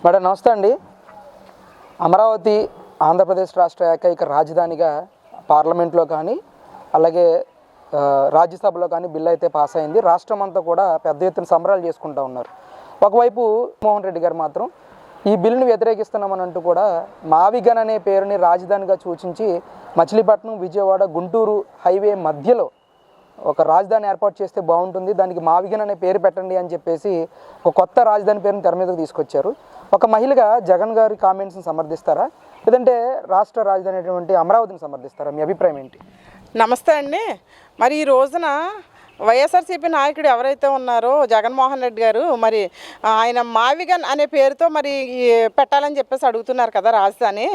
Madam నమస్తే అండి. అమరావతి ఆంధ్రప్రదేశ్ రాష్ట్ర ఏకైక రాజధానిగా పార్లమెంట్లో కానీ అలాగే రాజ్యసభలో కానీ బిల్లు అయితే పాస్ అయింది. రాష్ట్రం అంతా కూడా పెద్ద ఎత్తున సంబరాలు చేసుకుంటూ ఉన్నారు. ఒకవైపు మోహన్ రెడ్డి గారు మాత్రం ఈ బిల్లును వ్యతిరేకిస్తున్నామని అంటూ కూడా మావిగన్ అనే పేరుని రాజధానిగా సూచించి మచిలీపట్నం, విజయవాడ, గుంటూరు హైవే మధ్యలో ఒక రాజధాని ఏర్పాటు చేస్తే బాగుంటుంది, దానికి మావిగన్ అనే పేరు పెట్టండి అని చెప్పేసి ఒక కొత్త రాజధాని పేరుని తెర మీదకు తీసుకొచ్చారు. ఒక మహిళగా జగన్ గారి కామెంట్స్ని సమర్థిస్తారా, లేదంటే రాష్ట్ర రాజధాని అయినటువంటి అమరావతిని సమర్థిస్తారా? మీ అభిప్రాయం ఏంటి? నమస్తే అండి. మరి ఈ రోజున వైఎస్ఆర్సీపీ నాయకుడు ఎవరైతే ఉన్నారో జగన్మోహన్ రెడ్డి గారు, మరి ఆయన మావిగన్ అనే పేరుతో మరి పెట్టాలని చెప్పేసి అడుగుతున్నారు కదా రాజధాని.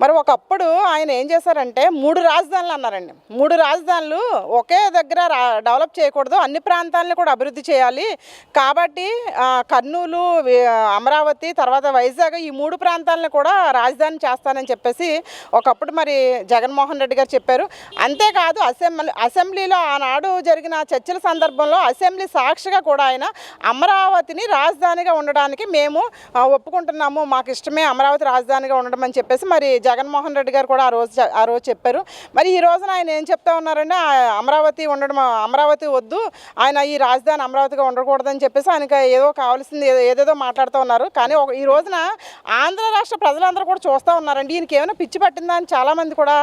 మరి ఒకప్పుడు ఆయన ఏం చేశారంటే 3 రాజధానులు అన్నారండి. 3 రాజధానులు ఒకే దగ్గర డెవలప్ చేయకూడదు, అన్ని ప్రాంతాలను కూడా అభివృద్ధి చేయాలి. కాబట్టి కర్నూలు, అమరావతి, తర్వాత వైజాగ్ ఈ 3 ప్రాంతాలను కూడా రాజధాని చేస్తానని చెప్పేసి ఒకప్పుడు మరి జగన్మోహన్ రెడ్డి గారు చెప్పారు. అంతేకాదు అసెంబ్లీలో ఆనాడు జరిగిన చర్చ సందర్భంలో అసెంబ్లీ సాక్షిగా కూడా ఆయన అమరావతిని రాజధానిగా ఉండడానికి మేము ఒప్పుకుంటున్నాము, మాకు ఇష్టమే అమరావతి రాజధానిగా ఉండడం అని చెప్పేసి మరి జగన్మోహన్ రెడ్డి గారు కూడా ఆ రోజు చెప్పారు. మరి ఈ రోజున ఆయన ఏం చెప్తా ఉన్నారంటే అమరావతి వద్దు, ఆయన ఈ రాజధాని అమరావతిగా ఉండకూడదని చెప్పేసి ఆయనకి ఏదో కావాల్సింది ఏదేదో మాట్లాడుతూ ఉన్నారు. కానీ ఈ రోజున ఆంధ్ర రాష్ట్ర ప్రజలందరూ కూడా చూస్తూ ఉన్నారండి, ఈయనకి ఏమైనా పిచ్చి పట్టిందా అని చాలామంది కూడా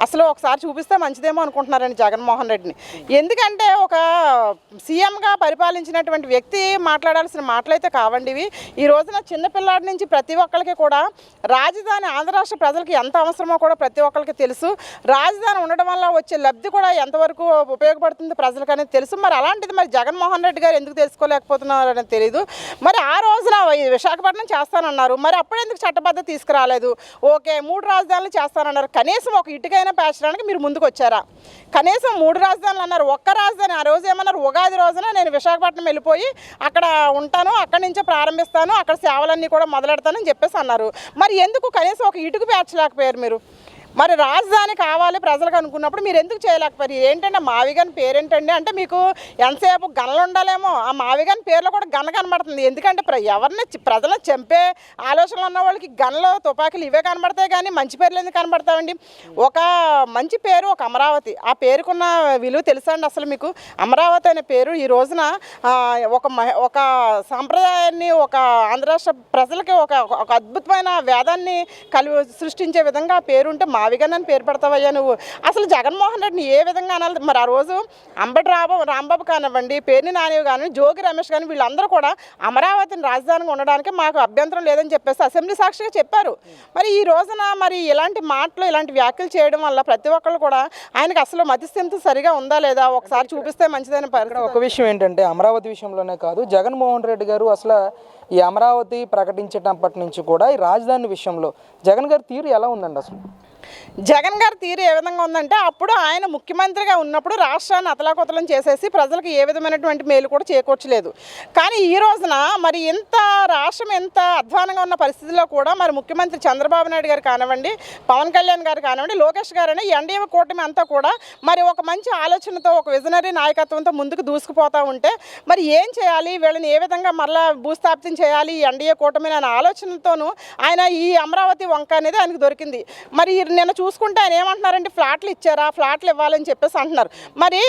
అసలు ఒకసారి చూపిస్తే మంచిదేమో అనుకుంటున్నారండి జగన్మోహన్ రెడ్డిని. ఎందుకంటే ఒక సీఎంగా పరిపాలించినటువంటి వ్యక్తి మాట్లాడాల్సిన మాటలైతే కావండి ఇవి. ఈ రోజున చిన్నపిల్లాడి నుంచి ప్రతి ఒక్కరికి కూడా రాజధాని ఆంధ్ర రాష్ట్ర ప్రజలకి ఎంత అవసరమో కూడా ప్రతి ఒక్కరికి తెలుసు. రాజధాని ఉండడం వల్ల వచ్చే లబ్ధి కూడా ఎంతవరకు ఉపయోగపడుతుంది ప్రజలకు అనేది తెలుసు. మరి అలాంటిది మరి జగన్మోహన్ రెడ్డి గారు ఎందుకు తెలుసుకోలేకపోతున్నారు అనేది తెలియదు. మరి ఆ రోజున విశాఖపట్నం చేస్తానన్నారు, మరి అప్పుడెందుకు చట్టబద్ధత తీసుకురాలేదు? ఓకే 3 రాజధానులు చేస్తానన్నారు, కనీసం ఒక ఇటుకైనా పేర్చడానికి మీరు ముందుకు వచ్చారా? కనీసం 3 రాజధానులు అన్నారు, ఒక్క రాజధాని ఆ రోజు ఏమన్నారు, ఉగాది రోజున నేను విశాఖపట్నం వెళ్ళిపోయి అక్కడ ఉంటాను, అక్కడి నుంచే ప్రారంభిస్తాను, అక్కడ సేవలన్నీ కూడా మొదలెడతానని చెప్పేసి అన్నారు. మరి ఎందుకు కనీసం ఒక ఇటుకు పేర్చలేకపోయారు మీరు? మరి రాజధాని కావాలి ప్రజలకు అనుకున్నప్పుడు మీరు ఎందుకు చేయలేకపోయారు? ఏంటంటే మావిగన్ పేరేంటండి అంటే మీకు ఎంతసేపు గనలు ఉండాలేమో, ఆ మావిగన్ పేరులో కూడా గన కనబడుతుంది. ఎందుకంటే ఎవరిని ప్రజలను చంపే ఆలోచనలు ఉన్న వాళ్ళకి గనలు, తుపాకులు ఇవే కనబడతాయి, కానీ మంచి పేర్లు ఎందుకు కనబడతాయండి? ఒక మంచి పేరు ఒక అమరావతి, ఆ పేరుకున్న విలువ తెలుసా అండి అసలు మీకు? అమరావతి అనే పేరు ఈ రోజున ఒక సాంప్రదాయాన్ని, ఒక ఆంధ్ర రాష్ట్ర ప్రజలకి ఒక అద్భుతమైన వేదాన్ని సృష్టించే విధంగా ఆ పేరు ఉంటే మావిగన్ అని పేరు పెడతావయ్యా నువ్వు? అసలు జగన్మోహన్ రెడ్డిని ఏ విధంగా అనాలి? మరి ఆ రోజు అంబటి రాంబాబు కానివ్వండి, పేర్ని నాని కానీ, జోగి రమేష్ కానీ వీళ్ళందరూ కూడా అమరావతిని రాజధానిగా ఉండడానికి మాకు అభ్యంతరం లేదని చెప్పేసి అసెంబ్లీ సాక్షిగా చెప్పారు. మరి ఈ రోజున మరి ఇలాంటి మాటలు, ఇలాంటి వ్యాఖ్యలు చేయడం వల్ల ప్రతి ఒక్కళ్ళు కూడా ఆయనకు అసలు మతిస్థిమితం సరిగా ఉందా లేదా ఒకసారి చూపిస్తే మంచిదని పరిస్థితి. ఒక విషయం ఏంటంటే అమరావతి విషయంలోనే కాదు, జగన్మోహన్ రెడ్డి గారు అసలు ఈ అమరావతి ప్రకటించేటప్పటి నుంచి కూడా ఈ రాజధాని విషయంలో జగన్ గారి తీరు ఎలా ఉందండి? అసలు జగన్ గారి తీరు ఏ విధంగా ఉందంటే, అప్పుడు ఆయన ముఖ్యమంత్రిగా ఉన్నప్పుడు రాష్ట్రాన్ని అతలాకుతలం చేసేసి ప్రజలకు ఏ విధమైనటువంటి మేలు కూడా చేకూర్చలేదు. కానీ ఈ రోజున మరి రాష్ట్రం ఎంత అధ్వానంగా ఉన్న పరిస్థితుల్లో కూడా మరి ముఖ్యమంత్రి చంద్రబాబు నాయుడు గారు కానివ్వండి, పవన్ కళ్యాణ్ గారు కానివ్వండి, లోకేష్ గారైనా ఎన్డీఏ కూటమి అంతా కూడా మరి ఒక మంచి ఆలోచనతో, ఒక విజనరీ నాయకత్వంతో ముందుకు దూసుకుపోతూ ఉంటే మరి ఏం చేయాలి, వీళ్ళని ఏ విధంగా మరలా భూస్థాపితం చేయాలి ఈ ఎన్డీఏ కూటమి అనే ఆలోచనలతోనూ ఆయన ఈ అమరావతి వంక అనేది ఆయనకు దొరికింది. మరి నిన్న చూసుకుంటే ఆయన ఏమంటున్నారంటే ఫ్లాట్లు ఇచ్చారా, ఫ్లాట్లు ఇవ్వాలని చెప్పేసి అంటున్నారు. మరి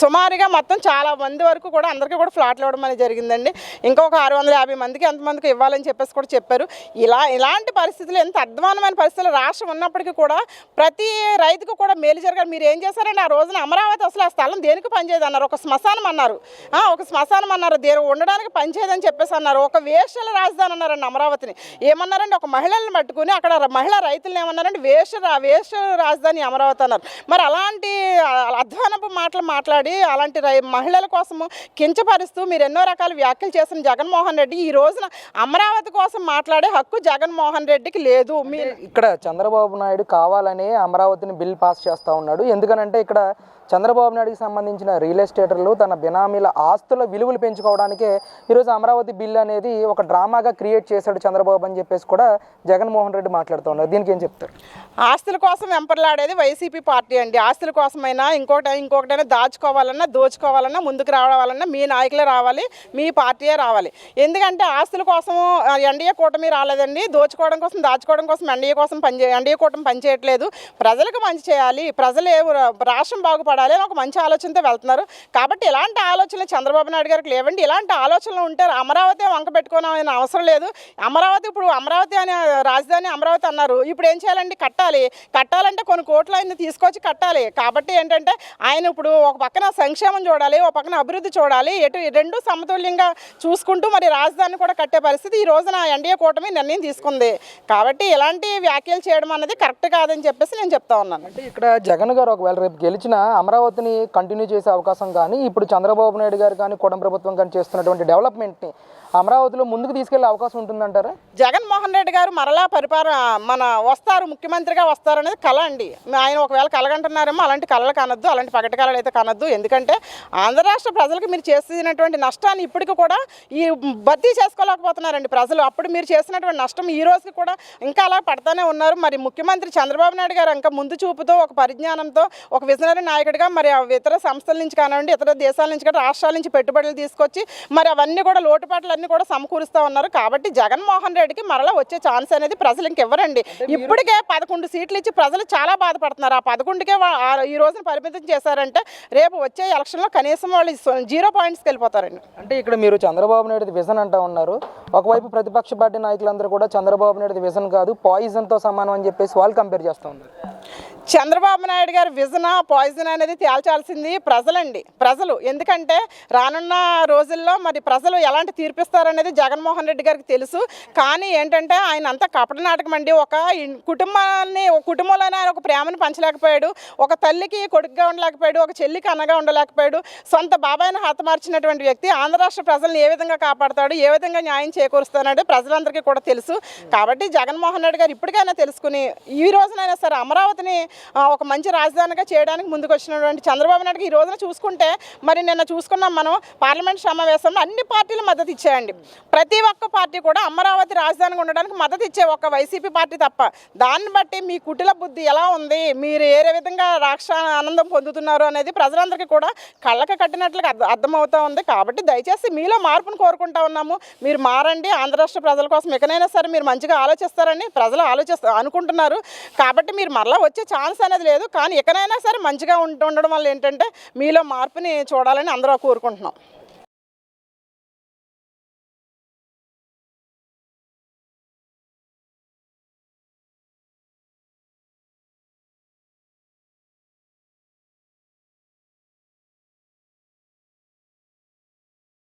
సుమారుగా మొత్తం చాలా మంది వరకు కూడా అందరికీ కూడా ఫ్లాట్లు ఇవ్వడం అనేది జరిగిందండి. ఇంకొక 650 మందికి ఎంతమందికి ఇవ్వాలని చెప్పేసి కూడా చెప్పారు. ఇలాంటి పరిస్థితులు, ఎంత అధ్వానమైన పరిస్థితులు రాష్ట్రం ఉన్నప్పటికీ కూడా ప్రతి రైతుకు కూడా మేలు జరగాలి. మీరు ఏం చేశారండి ఆ రోజున? అమరావతి అసలు ఆ స్థలం దేనికి పనిచేయదు అన్నారు, ఒక శ్మశానం అన్నారు, దేని ఉండడానికి పనిచేయదని చెప్పేసి అన్నారు. ఒక వేశ్యల రాజధాని అన్నారండి అమరావతిని. ఏమన్నారండి? ఒక మహిళలను పట్టుకుని అక్కడ మహిళా రైతులను ఏమన్నారంటే వేశ్య రాజధాని అమరావతి అన్నారు. మరి అలాంటి అధ్వానపు మాటలు మాట్లాడి అలాంటి మహిళల కోసము కించపరుస్తూ మీరు ఎన్నో రకాల వ్యాఖ్యలు చేసిన జగన్మోహన్ రెడ్డి ఈ రోజున అమరావతి కోసం మాట్లాడే హక్కు జగన్మోహన్ రెడ్డికి లేదు. మీరు ఇక్కడ చంద్రబాబు నాయుడు కావాలనే అమరావతిని బిల్ పాస్ చేస్తూ ఉన్నాడు. ఎందుకనంటే ఇక్కడ చంద్రబాబు నాయుడుకి సంబంధించిన రియల్ ఎస్టేటర్లు తన బినామీల ఆస్తుల విలువలు పెంచుకోవడానికే ఈరోజు అమరావతి బిల్ అనేది ఒక డ్రామాగా క్రియేట్ చేశాడు చంద్రబాబు అని చెప్పేసి కూడా జగన్మోహన్ రెడ్డి మాట్లాడుతున్నారు. దీనికి ఏం చెప్తారు? ఆస్తుల కోసం వెంపర్లాడేది వైసీపీ పార్టీ అండి. ఆస్తుల కోసమైనా ఇంకొకటైనా దాచుకోవాలన్నా దోచుకోవాలన్నా ముందుకు రావాలన్నా మీ నాయకులే రావాలి, మీ పార్టీయే రావాలి. ఎందుకంటే ఆస్తుల కోసం ఎన్డీఏ కూటమి రాలేదండి. దోచుకోవడం కోసం దాచుకోవడం కోసం ఎన్డీఏ కూటమి పనిచేయట్లేదు. ప్రజలకు మంచి చేయాలి, రాష్ట్రం బాగుపడాలి అని ఒక మంచి ఆలోచనతో వెళ్తున్నారు. కాబట్టి ఇలాంటి ఆలోచనలు చంద్రబాబు నాయుడు గారికి లేవండి. ఇలాంటి ఆలోచనలు ఉంటే అమరావతి వంక పెట్టుకోవాలని అవసరం లేదు. అమరావతి అనే రాజధాని అమరావతి అన్నారు. ఇప్పుడు ఏం చేయాలండి? కట్టాలంటే కొన్ని కోట్లు ఆయన తీసుకొచ్చి కట్టాలి. కాబట్టి ఏంటంటే ఆయన ఇప్పుడు ఒక పక్కన సంక్షేమం చూడాలి, ఒక పక్కన అభివృద్ధి చూడాలి. రెండు సమతుల్యంగా చూసుకుంటూ మరి రాజధాని కూడా కట్టే పరిస్థితి ఈ రోజున ఎన్డీఏ కూటమి నిర్ణయం తీసుకుంది. కాబట్టి ఇలాంటి వ్యాఖ్యలు చేయడం అనేది కరెక్ట్ కాదని చెప్పేసి నేను చెప్తా ఉన్నాను. అంటే ఇక్కడ జగన్ గారు ఒకవేళ రేపు గెలిచిన అమరావతిని కంటిన్యూ చేసే అవకాశం కానీ, ఇప్పుడు చంద్రబాబు నాయుడు గారు కానీ కూటమి ప్రభుత్వం కానీ చేస్తున్నటువంటి డెవలప్మెంట్ని అమరావతిలో ముందుకు తీసుకెళ్లే అవకాశం ఉంటుందంటారా? జగన్మోహన్ రెడ్డి గారు మరలా వస్తారు, ముఖ్యమంత్రిగా వస్తారనేది కళ అండి. ఆయన ఒకవేళ కలగంటున్నారేమో, అలాంటి కళలు కనొద్దు, అలాంటి పగటి కళలు అయితే కనొద్దు. ఎందుకంటే ఆంధ్ర రాష్ట్ర ప్రజలకు మీరు చేసినటువంటి నష్టాన్ని ఇప్పటికి కూడా భర్తీ చేసుకోలేకపోతున్నారండి ప్రజలు. అప్పుడు మీరు చేసినటువంటి నష్టం ఈ రోజుకి కూడా ఇంకా అలా పడతానే ఉన్నారు. మరి ముఖ్యమంత్రి చంద్రబాబు నాయుడు గారు ఇంకా ముందు చూపుతో, ఒక పరిజ్ఞానంతో, ఒక విజనరీ నాయకుడిగా మరి ఇతర సంస్థల నుంచి కానివ్వండి, ఇతర దేశాల నుంచి కానీ, రాష్ట్రాల నుంచి పెట్టుబడులు తీసుకొచ్చి మరి అవన్నీ కూడా లోటుపాట్లు కూడా సమకూరుస్తూ ఉన్నారు. కాబట్టి జగన్మోహన్ రెడ్డికి మరలా వచ్చే ఛాన్స్ అనేది ప్రజలు ఇంకెవ్వరండి. ఇప్పటికే 11 సీట్లు ఇచ్చి ప్రజలు చాలా బాధపడుతున్నారు. ఆ 11కే ఈ రోజున పరిమితం చేశారంటే రేపు వచ్చే ఎలక్షన్లో కనీసం వాళ్ళు 0 పాయింట్స్కి వెళ్ళిపోతారండి. అంటే ఇక్కడ మీరు చంద్రబాబు నాయుడు విజన్ అంటూ ఉన్నారు. ఒకవైపు ప్రతిపక్ష పార్టీ నాయకులందరూ కూడా చంద్రబాబు నాయుడు విజన్ కాదు, పాయిజన్తో సమానం అని చెప్పేసి వాళ్ళు కంపేర్ చేస్తూ ఉన్నారు. చంద్రబాబు నాయుడు గారు విజన్ పాయిజన్ అనేది తేల్చాల్సింది ప్రజలు. ఎందుకంటే రానున్న రోజుల్లో మరి ప్రజలు ఎలాంటి తీర్పిస్తారనేది జగన్మోహన్ రెడ్డి గారికి తెలుసు. కానీ ఏంటంటే ఆయన అంతా కపట నాటకం అండి. ఒక కుటుంబంలోనే ఆయన ఒక ప్రేమను పంచలేకపోయాడు, ఒక తల్లికి కొడుకుగా ఉండలేకపోయాడు, ఒక చెల్లికి అన్నగా ఉండలేకపోయాడు. సొంత బాబాయిని హతమార్చినటువంటి వ్యక్తి ఆంధ్ర రాష్ట్ర ప్రజలను ఏ విధంగా కాపాడుతాడు, ఏ విధంగా న్యాయం చేకూరుస్తాడు ప్రజలందరికీ కూడా తెలుసు. కాబట్టి జగన్మోహన్ రెడ్డి గారు ఇప్పటికైనా తెలుసుకుని ఈ రోజునైనా సరే అమరావతిని ఒక మంచి రాజధానిగా చేయడానికి ముందుకు వచ్చినటువంటి చంద్రబాబు నాయుడుకి ఈ రోజున చూసుకుంటే, మరి నిన్న చూసుకున్నాం మనం పార్లమెంట్ సమావేశంలో అన్ని పార్టీలు మద్దతు ఇచ్చాయండి. ప్రతి ఒక్క పార్టీ కూడా అమరావతి రాజధానిగా ఉండడానికి మద్దతు ఇచ్చే ఒక వైసీపీ పార్టీ తప్ప. దాన్ని బట్టి మీ కుటిల బుద్ధి ఎలా ఉంది, మీరు ఏ విధంగా రాష్ట్ర ఆనందం పొందుతున్నారు అనేది ప్రజలందరికీ కూడా కళ్ళకి కట్టినట్లుగా అర్థమవుతూ ఉంది. కాబట్టి దయచేసి మీలో మార్పును కోరుకుంటా ఉన్నాము. మీరు మారండి. ఆంధ్ర రాష్ట్ర ప్రజల కోసం ఎక్కడైనా సరే మీరు మంచిగా ఆలోచిస్తారని ప్రజలు అనుకుంటున్నారు. కాబట్టి మీరు మరలా వచ్చే ఛాన్స్ అనేది లేదు. కానీ ఎక్కడైనా సరే మంచిగా ఉండడం వల్ల ఏంటంటే మీలో మార్పుని చూడాలని అందరూ కోరుకుంటున్నాం.